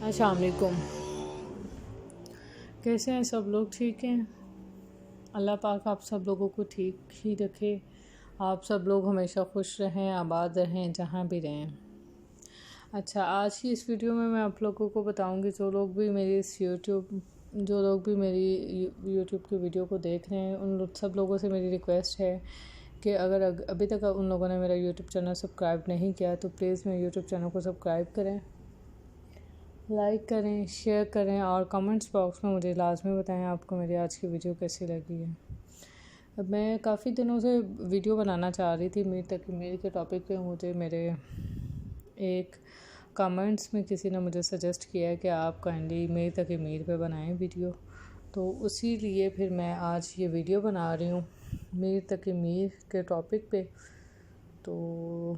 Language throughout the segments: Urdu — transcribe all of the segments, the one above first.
السلام علیکم. کیسے ہیں سب لوگ؟ ٹھیک ہیں؟ اللہ پاک آپ سب لوگوں کو ٹھیک ہی رکھے. آپ سب لوگ ہمیشہ خوش رہیں، آباد رہیں، جہاں بھی رہیں. اچھا، آج کی اس ویڈیو میں آپ لوگوں کو بتاؤں گی جو لوگ بھی میری یوٹیوب کی ویڈیو کو دیکھ رہے ہیں، ان سب لوگوں سے میری ریکویسٹ ہے کہ اگر ابھی تک ان لوگوں نے میرا یوٹیوب چینل سبسکرائب نہیں کیا تو پلیز میرے یوٹیوب چینل کو سبسکرائب کریں، لائک کریں، شیئر کریں اور کمنٹس باکس میں مجھے لازمی بتائیں آپ کو میری آج کی ویڈیو کیسی لگی ہے. میں کافی دنوں سے ویڈیو بنانا چاہ رہی تھی میر تقی میر کے ٹاپک پہ. مجھے میرے ایک کمنٹس میں کسی نے مجھے سجیسٹ کیا ہے کہ آپ کائنڈلی میر تقی میر پہ بنائیں ویڈیو، تو اسی لیے پھر میں آج یہ ویڈیو بنا رہی ہوں میر تقی میر کے ٹاپک پہ. تو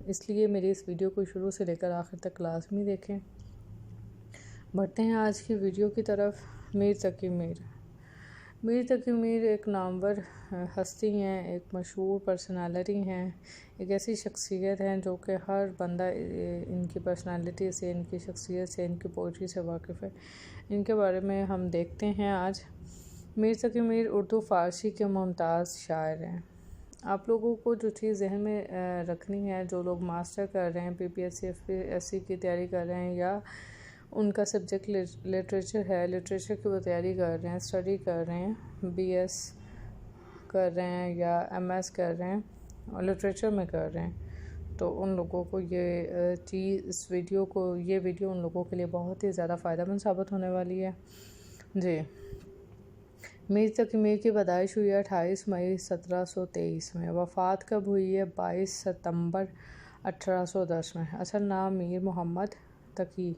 اس لیے میری اس ویڈیو کو شروع سے لے کر آخر تک لازمی دیکھیں. بڑھتے ہیں آج کی ویڈیو کی طرف. میر تقی میر ایک نامور ہستی ہیں، ایک مشہور پرسنالٹی ہیں، ایک ایسی شخصیت ہیں جو کہ ہر بندہ ان کی پرسنالٹی سے، ان کی شخصیت سے، ان کی پوئٹری سے واقف ہے. ان کے بارے میں ہم دیکھتے ہیں آج. میر تقی میر اردو فارسی کے ممتاز شاعر ہیں. آپ لوگوں کو جو چیز ذہن میں رکھنی ہے، جو لوگ ماسٹر کر رہے ہیں، PPSC FPSC کی تیاری کر رہے ہیں، یا ان کا سبجیکٹ لٹریچر ہے، لٹریچر کی وہ تیاری کر رہے ہیں، اسٹڈی کر رہے ہیں، BS کر رہے ہیں یا MS کر رہے ہیں اور لٹریچر میں کر رہے ہیں، تو ان لوگوں کو یہ ویڈیو ان لوگوں کے لیے بہت ہی زیادہ فائدہ مند ثابت ہونے والی ہے. جی، میر تقی میر کی پیدائش ہوئی ہے 28 مئی 1723 میں. وفات کب ہوئی ہے؟ 22 ستمبر 1810 میں. اصل نام میر محمد تقی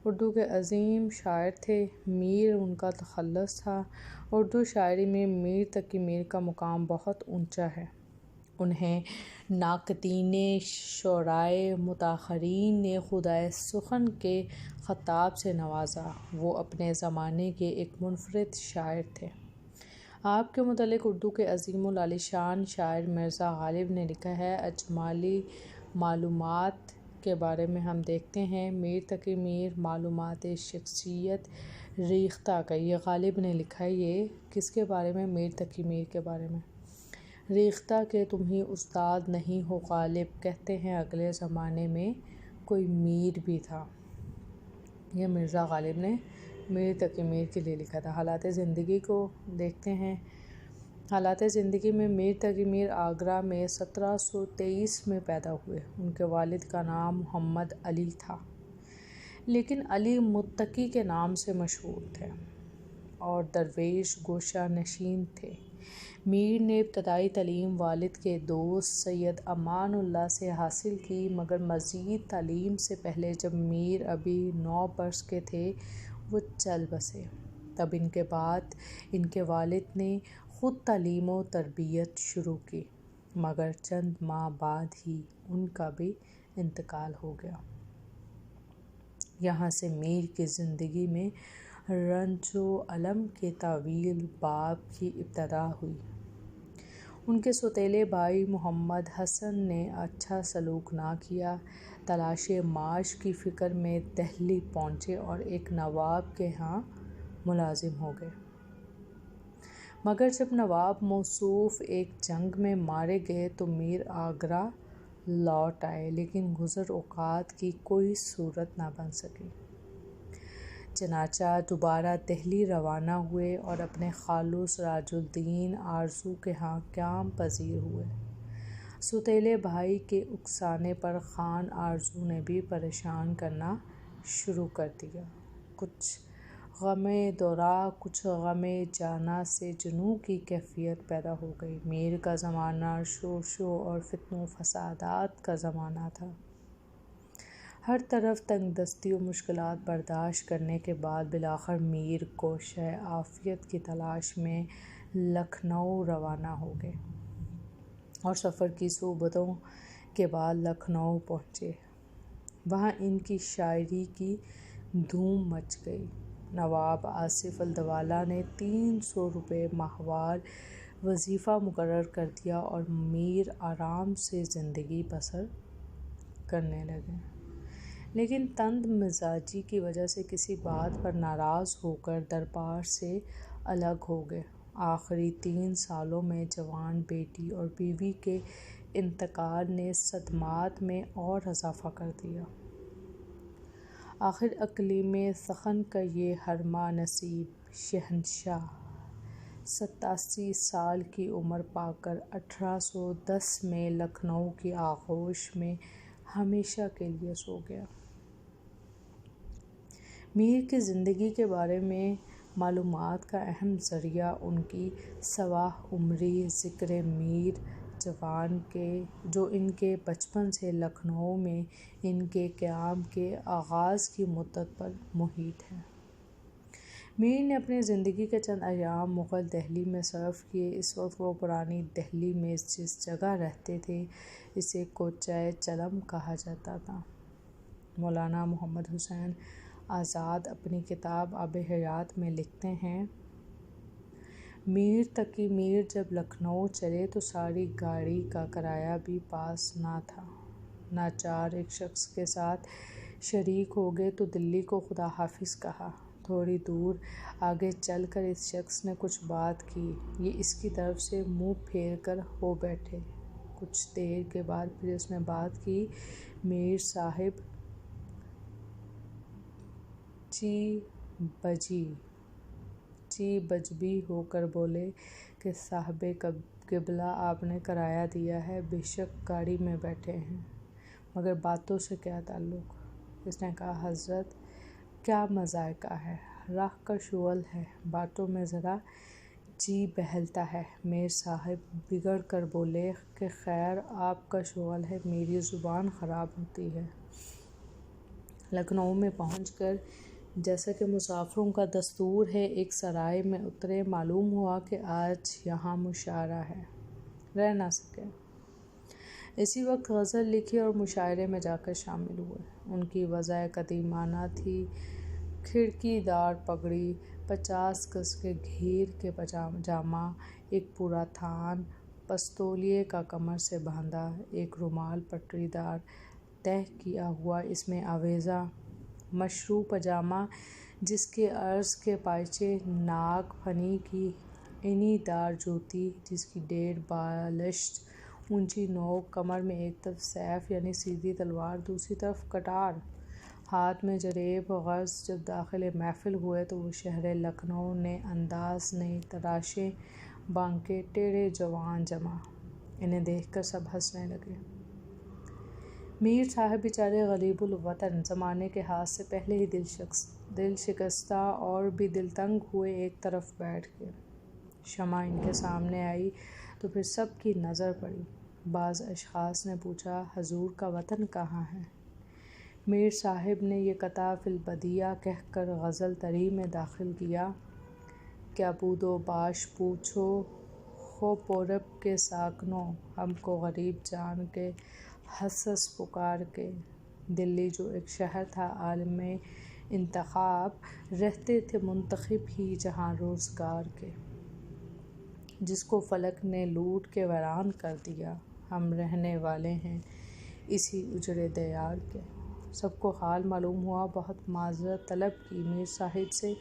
اردو کے عظیم شاعر تھے. میر ان کا تخلص تھا. اردو شاعری میں میر تقی میر کا مقام بہت اونچا ہے. انہیں ناقدین شعرائے متاخرین نے خدائے سخن کے خطاب سے نوازا. وہ اپنے زمانے کے ایک منفرد شاعر تھے. آپ کے متعلق اردو کے عظیم العالیشان شاعر مرزا غالب نے لکھا ہے. اجمالی معلومات کے بارے میں ہم دیکھتے ہیں. میر تقی میر معلومات شخصیت ریختہ کا، یہ غالب نے لکھا ہے. یہ کس کے بارے میں؟ میر تقی میر کے بارے میں. ریختہ کہ تم ہی استاد نہیں ہو غالب، کہتے ہیں اگلے زمانے میں کوئی میر بھی تھا. یہ مرزا غالب نے میر تقی میر کے لیے لکھا تھا. حالات زندگی کو دیکھتے ہیں. حالات زندگی میں میر تقی میر آگرہ میں 1723 میں پیدا ہوئے. ان کے والد کا نام محمد علی تھا، لیکن علی متقی کے نام سے مشہور تھے اور درویش گوشہ نشین تھے. میر نے ابتدائی تعلیم والد کے دوست سید امان اللہ سے حاصل کی، مگر مزید تعلیم سے پہلے جب میر ابھی 9 برس کے تھے وہ چل بسے. تب ان کے بعد ان کے والد نے خود تعلیم و تربیت شروع کی، مگر چند ماہ بعد ہی ان کا بھی انتقال ہو گیا. یہاں سے میر کی زندگی میں رنج و الم کے طویل باب کی ابتدا ہوئی. ان کے سوتیلے بھائی محمد حسن نے اچھا سلوک نہ کیا. تلاش معاش کی فکر میں دہلی پہنچے اور ایک نواب کے ہاں ملازم ہو گئے. مگر جب نواب موصوف ایک جنگ میں مارے گئے تو میر آگرہ لوٹ آئے، لیکن گزر اوقات کی کوئی صورت نہ بن سکی. چنانچہ دوبارہ دہلی روانہ ہوئے اور اپنے خالو سراج الدین آرزو کے ہاں قیام پذیر ہوئے. سوتیلے بھائی کے اکسانے پر خان آرزو نے بھی پریشان کرنا شروع کر دیا. کچھ غم دورہ، کچھ غم جانا سے جنوں کی کیفیت پیدا ہو گئی. میر کا زمانہ شور اور فتن و فسادات کا زمانہ تھا. ہر طرف تنگ دستی و مشکلات برداشت کرنے کے بعد بالآخر میر گوشہ عافیت کی تلاش میں لکھنؤ روانہ ہو گئے اور سفر کی صعوبتوں کے بعد لکھنؤ پہنچے. وہاں ان کی شاعری کی دھوم مچ گئی. نواب آصف الدولہ نے 300 روپے ماہوار وظیفہ مقرر کر دیا اور میر آرام سے زندگی بسر کرنے لگے. لیکن تند مزاجی کی وجہ سے کسی بات پر ناراض ہو کر دربار سے الگ ہو گئے۔ آخری 3 سالوں میں جوان بیٹی اور بیوی کے انتقال نے صدمات میں اور اضافہ کر دیا۔ آخر اقلیم سخن کا یہ حرمہ نصیب شہنشاہ 87 سال کی عمر پا کر 1810 میں لکھنؤ کی آغوش میں ہمیشہ کے لیے سو گیا۔ میر کی زندگی کے بارے میں معلومات کا اہم ذریعہ ان کی سوانح عمری ذکر میر جوان کے جو ان کے بچپن سے لکھنؤ میں ان کے قیام کے آغاز کی مدت پر محیط ہے۔ میر نے اپنی زندگی کے چند ایام مغل دہلی میں صرف کیے۔ اس وقت وہ پرانی دہلی میں جس جگہ رہتے تھے اسے کوچہ چلم کہا جاتا تھا۔ مولانا محمد حسین آزاد اپنی کتاب آب حیات میں لکھتے ہیں، میر تقی میر جب لکھنؤ چلے تو ساری گاڑی کا کرایہ بھی پاس نہ تھا۔ ناچار ایک شخص کے ساتھ شریک ہو گئے تو دلی کو خدا حافظ کہا۔ تھوڑی دور آگے چل کر اس شخص نے کچھ بات کی، یہ اس کی طرف سے منہ پھیر کر ہو بیٹھے۔ کچھ دیر کے بعد پھر اس نے بات کی۔ میر صاحب چی بجبی ہو کر بولے کہ صاحب قبلہ آپ نے کرایہ دیا ہے، بے شک گاڑی میں بیٹھے ہیں، مگر باتوں سے کیا تعلق؟ اس نے کہا، حضرت کیا مذائقہ ہے، راہ کا شغل ہے، باتوں میں ذرا جی بہلتا ہے۔ میر صاحب بگڑ کر بولے کہ خیر آپ کا شغل ہے، میری زبان خراب ہوتی ہے۔ لکھنؤ میں پہنچ کر جیسا کہ مسافروں کا دستور ہے ایک سرائے میں اترے۔ معلوم ہوا کہ آج یہاں مشاعرہ ہے، رہ نہ سکے۔ اسی وقت غزل لکھی اور مشاعرے میں جا کر شامل ہوئے۔ ان کی وضع قدیمانہ تھی، کھڑکی دار پگڑی، 50 گز کے گھیر کے پاجامہ، ایک پورا تھان پستولیے کا کمر سے باندھا، ایک رومال پٹری دار تہہ کیا ہوا، اس میں آویزاں مشروع پاجامہ جس کے عرض کے پائچے، ناگ فنی کی اینی دار جوتی جس کی 1.5 بالشت اونچی نوک، کمر میں ایک طرف سیف یعنی سیدھی تلوار، دوسری طرف کٹار، ہاتھ میں جریب، غرض جب داخل محفل ہوئے تو وہ شہر لکھنؤ نے انداز نے تراشے بانکے ٹیڑھے جوان جمع، انہیں دیکھ کر سب ہنسنے لگے۔ میر صاحب بیچارے غریب الوطن زمانے کے ہاتھ سے پہلے ہی دل شکستہ اور بھی دل تنگ ہوئے ایک طرف بیٹھ گئے۔ شمع ان کے سامنے آئی تو پھر سب کی نظر پڑی۔ بعض اشخاص نے پوچھا، حضور کا وطن کہاں ہے؟ میر صاحب نے یہ قطع فی البدیہہ کہہ کر غزل طری میں داخل کیا، کیا بود و باش پوچھو خو پورب کے ساکنوں، ہم کو غریب جان کے حسس پکار کے۔ دلی جو ایک شہر تھا عالم انتخاب، رہتے تھے منتخب ہی جہاں روزگار کے، جس کو فلک نے لوٹ کے ویران کر دیا، ہم رہنے والے ہیں اسی اجڑے دیار کے۔ سب کو حال معلوم ہوا، بہت معذرت طلب کی، میر صاحب سے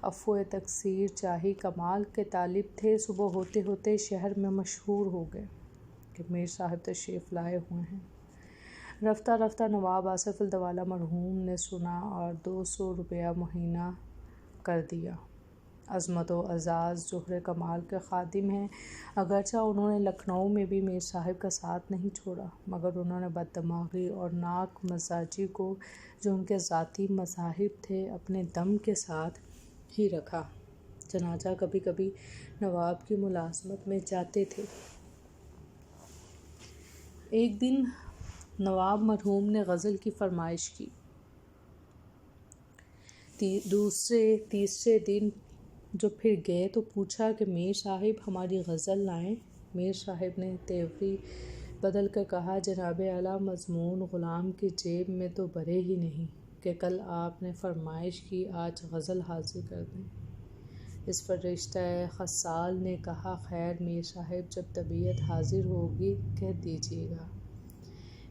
عفو تقصیر چاہی، کمال کے طالب تھے، صبح ہوتے ہوتے شہر میں مشہور ہو گئے کہ میر صاحب تشریف لائے ہوئے ہیں۔ رفتہ رفتہ نواب آصف الدولہ مرحوم نے سنا اور 200 روپیہ مہینہ کر دیا۔ عظمت و اعزاز جوہر کمال کے خادم ہیں، اگرچہ انہوں نے لکھنؤ میں بھی میر صاحب کا ساتھ نہیں چھوڑا، مگر انہوں نے بد دماغی اور ناک مزاجی کو جو ان کے ذاتی مذاہب تھے اپنے دم کے ساتھ ہی رکھا۔ چنانچہ کبھی کبھی نواب کی ملازمت میں جاتے تھے۔ ایک دن نواب مرحوم نے غزل کی فرمائش کی۔ تیسرے دن جو پھر گئے تو پوچھا کہ میر صاحب ہماری غزل لائیں۔ میر صاحب نے تیوری بدل کر کہا، جناب اعلیٰ مضمون غلام کی جیب میں تو بھرے ہی نہیں کہ کل آپ نے فرمائش کی آج غزل حاضر کر دیں۔ اس پر رشتہ خصال نے کہا، خیر میر صاحب جب طبیعت حاضر ہوگی کہہ دیجیے گا۔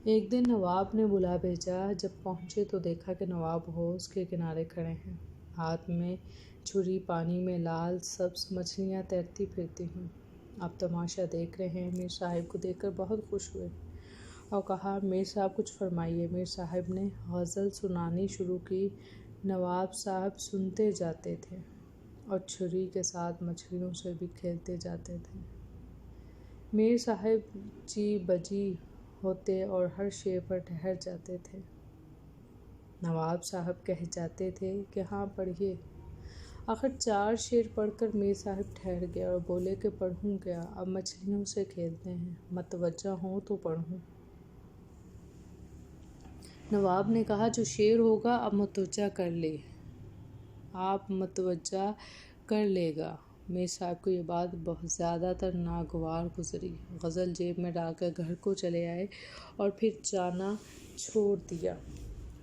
ایک دن نواب نے بلا بھیجا، جب پہنچے تو دیکھا کہ نواب حوض کے کنارے کھڑے ہیں، ہاتھ میں چھری، پانی میں لال سبز مچھلیاں تیرتی پھرتی ہیں۔ آپ تماشا دیکھ رہے ہیں۔ میر صاحب کو دیکھ کر بہت خوش ہوئے اور کہا، میر صاحب کچھ فرمائیے۔ میر صاحب نے غزل سنانی شروع کی۔ نواب صاحب سنتے جاتے تھے اور چھری کے ساتھ مچھلیوں سے بھی کھیلتے جاتے تھے۔ میر صاحب جی بجی ہوتے اور ہر شعر پر ٹھہر جاتے تھے۔ نواب صاحب کہہ جاتے تھے کہ ہاں پڑھیے۔ آخر 4 شعر پڑھ کر میر صاحب ٹھہر گئے اور بولے کہ پڑھوں کیا، اب مچھلیوں سے کھیلتے ہیں، متوجہ ہوں تو پڑھوں۔ نواب نے کہا، جو شعر ہوگا اب متوجہ کر لے، آپ متوجہ کر لے گا۔ میر صاحب کو یہ بات بہت زیادہ تر ناگوار گزری۔ غزل جیب میں ڈال کر گھر کو چلے آئے اور پھر جانا چھوڑ دیا۔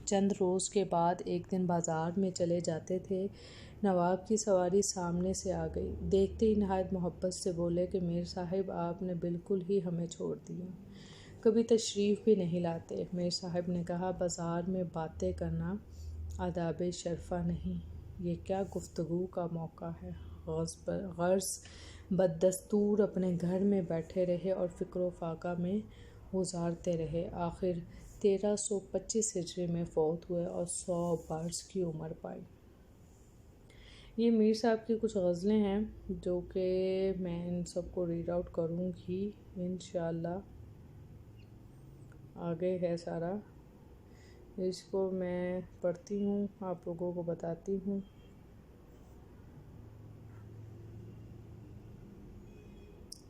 چند روز کے بعد ایک دن بازار میں چلے جاتے تھے، نواب کی سواری سامنے سے آ گئی۔ دیکھتے ہی نہایت محبت سے بولے کہ میر صاحب آپ نے بالکل ہی ہمیں چھوڑ دیا، کبھی تشریف بھی نہیں لاتے۔ میر صاحب نے کہا، بازار میں باتیں کرنا آداب شرفہ نہیں، یہ کیا گفتگو کا موقع ہے۔ غرض بدستور اپنے گھر میں بیٹھے رہے اور فکر و فاقہ میں گزارتے رہے۔ آخر 1325 ہجری میں فوت ہوئے اور 100 برس کی عمر پائی۔ یہ میر صاحب کی کچھ غزلیں ہیں جو کہ میں ان سب کو ریڈ آؤٹ کروں گی انشاءاللہ۔ آگے ہے سارا، اس کو میں پڑھتی ہوں، آپ لوگوں کو بتاتی ہوں۔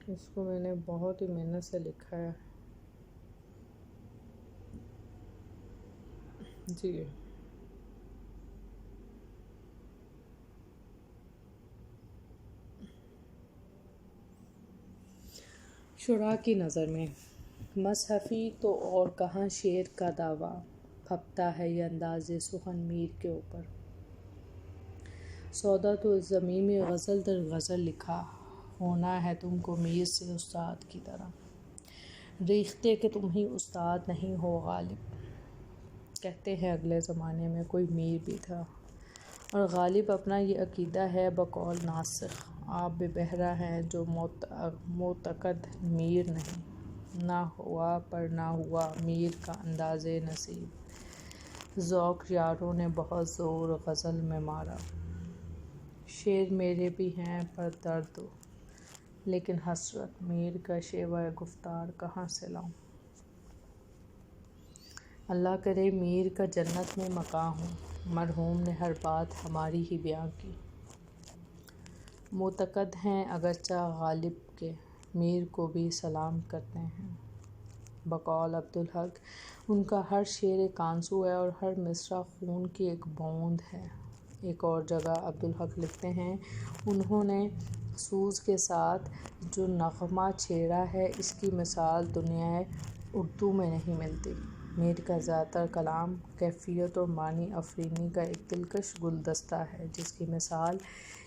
اس کو میں نے بہت ہی محنت سے لکھا ہے جی۔ شعراء کی نظر میں مصحفی تو اور کہاں شعر کا دعویٰ، پھبتا ہے یہ انداز سخن میر کے اوپر۔ سودا تو ضمیم غزل در غزل لکھا، ہونا ہے تم کو میر سے استاد کی طرح، ریختہ کہ تم ہی استاد نہیں ہو غالب۔ کہتے ہیں اگلے زمانے میں کوئی میر بھی تھا، اور غالب اپنا یہ عقیدہ ہے بقول ناسخ، آپ بے بہرہ ہیں جو معتقد میر نہیں، نہ ہوا پر نہ ہوا میر کا انداز نصیب، ذوق یاروں نے بہت زور غزل میں مارا، شعر میرے بھی ہیں پر درد لیکن حسرت، میر کا شیوہ گفتار کہاں سے لاؤں۔ اللہ کرے میر کا جنت میں مقام ہو، مرحوم نے ہر بات ہماری ہی بیان کی، معتقد ہیں اگرچہ غالب کے، میر کو بھی سلام کرتے ہیں۔ بقول عبدالحق، ان کا ہر شعر ایک آنسو ہے اور ہر مصرع خون کی ایک بوند ہے۔ ایک اور جگہ عبدالحق لکھتے ہیں، انہوں نے سوز کے ساتھ جو نغمہ چھیڑا ہے، اس کی مثال دنیائے اردو میں نہیں ملتی۔ میر کا زیادہ تر کلام کیفیت اور معنی افریدی کا ایک دلکش گلدستہ ہے، جس کی مثال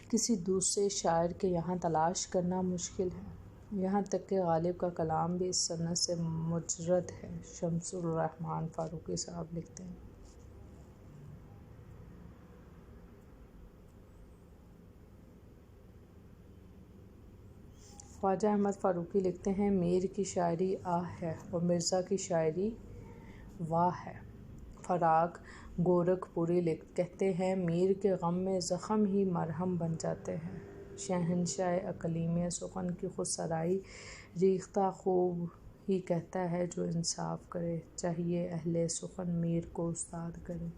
کسی دوسرے شاعر کے یہاں تلاش کرنا مشکل ہے۔ یہاں تک کہ غالب کا کلام بھی اس صنعت سے مجرد ہے۔ شمس الرحمن فاروقی صاحب لکھتے ہیں، خواجہ احمد فاروقی لکھتے ہیں، میر کی شاعری آہ ہے اور مرزا کی شاعری واہ ہے۔ فراق گورکھ پوری کہتے ہیں، میر کے غم میں زخم ہی مرہم بن جاتے ہیں۔ شہنشاہ اقلیم سخن کی خود سرائی، ریختہ خوب ہی کہتا ہے جو انصاف کرے، چاہیے اہل سخن میر کو استاد کرے،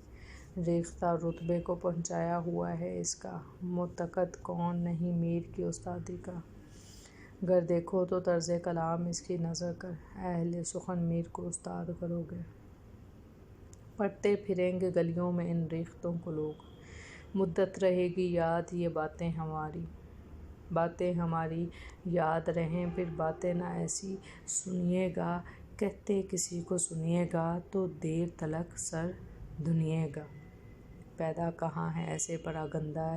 ریختہ رتبے کو پہنچایا ہوا ہے اس کا، معتقد کون نہیں میر کی استادی کا، گر دیکھو تو طرز کلام اس کی نظر کر، اہل سخن میر کو استاد کرو گے، پڑھتے پھریں گے گلیوں میں ان ریختوں کو لوگ، مدت رہے گی یاد یہ باتیں ہماری یاد رہیں، پھر باتیں نہ ایسی سنیے گا، کہتے کسی کو سنیے گا تو دیر تلک سر دھنیے گا، پیدا کہاں ہیں ایسے پراگندہ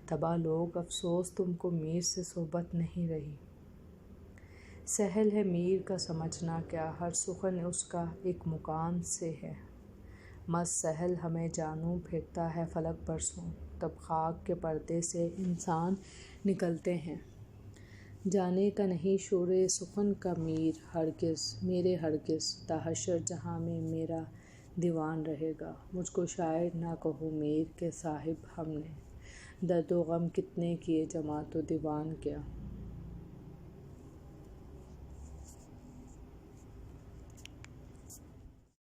طبع لوگ، افسوس تم کو میر سے صحبت نہیں رہی۔ سہل ہے میر کا سمجھنا کیا، ہر سخن اس کا ایک مکان سے ہے۔ مست سہل ہمیں جانوں پھرتا ہے فلک برسوں، تب خاک کے پردے سے انسان نکلتے ہیں۔ جانے کا نہیں شور سخن کا میر ہرگز، میرے ہرگز، تا حشر جہاں میں میرا دیوان رہے گا۔ مجھ کو شاعر نہ کہو میر کہ صاحب ہم نے، درد و غم کتنے کیے جمع تو دیوان کیا۔